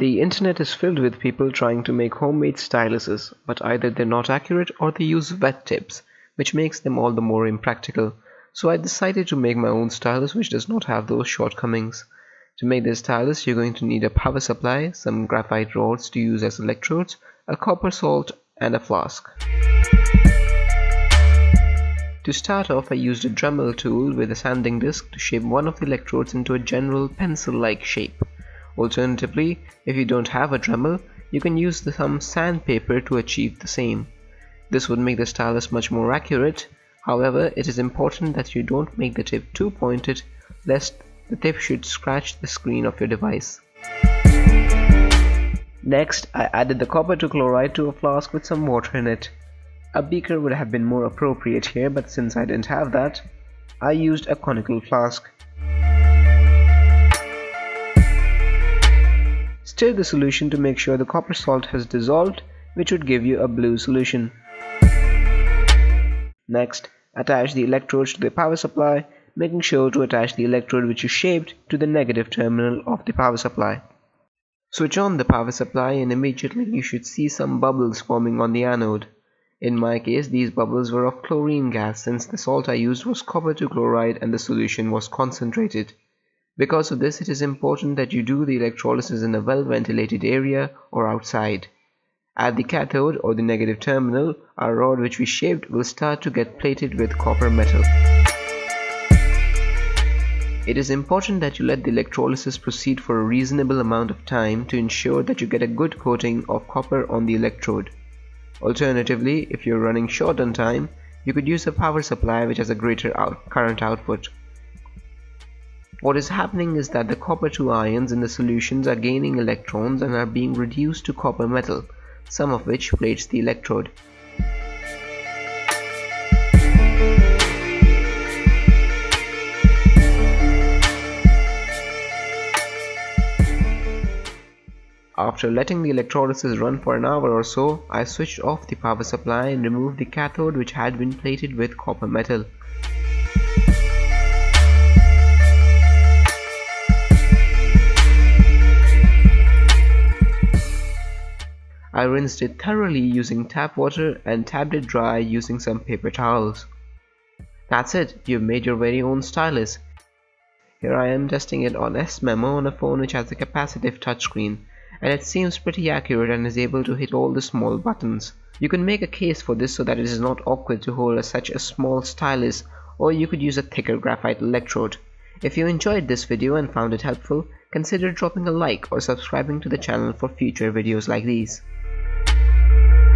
The internet is filled with people trying to make homemade styluses, but either they're not accurate or they use wet tips, which makes them all the more impractical. So I decided to make my own stylus which does not have those shortcomings. To make this stylus, you're going to need a power supply, some graphite rods to use as electrodes, a copper salt, and a flask. To start off, I used a Dremel tool with a sanding disc to shape one of the electrodes into a general pencil-like shape. Alternatively, if you don't have a Dremel, you can use some sandpaper to achieve the same. This would make the stylus much more accurate. However, it is important that you don't make the tip too pointed, lest the tip should scratch the screen of your device. Next, I added the copper chloride to a flask with some water in it. A beaker would have been more appropriate here, but since I didn't have that, I used a conical flask. Stir the solution to make sure the copper salt has dissolved, which would give you a blue solution. Next, attach the electrodes to the power supply, making sure to attach the electrode which you shaped to the negative terminal of the power supply. Switch on the power supply and immediately you should see some bubbles forming on the anode. In my case, these bubbles were of chlorine gas since the salt I used was copper chloride and the solution was concentrated. Because of this, it is important that you do the electrolysis in a well-ventilated area or outside. At the cathode or the negative terminal, our rod which we shaped will start to get plated with copper metal. It is important that you let the electrolysis proceed for a reasonable amount of time to ensure that you get a good coating of copper on the electrode. Alternatively, if you're running short on time, you could use a power supply which has a greater current output. What is happening is that the copper 2 ions in the solutions are gaining electrons and are being reduced to copper metal, some of which plates the electrode. After letting the electrolysis run for an hour or so, I switched off the power supply and removed the cathode which had been plated with copper metal. I rinsed it thoroughly using tap water and tapped it dry using some paper towels. That's it, you've made your very own stylus. Here I am testing it on S-Memo on a phone which has a capacitive touchscreen, and it seems pretty accurate and is able to hit all the small buttons. You can make a case for this so that it is not awkward to hold such a small stylus, or you could use a thicker graphite electrode. If you enjoyed this video and found it helpful, consider dropping a like or subscribing to the channel for future videos like these.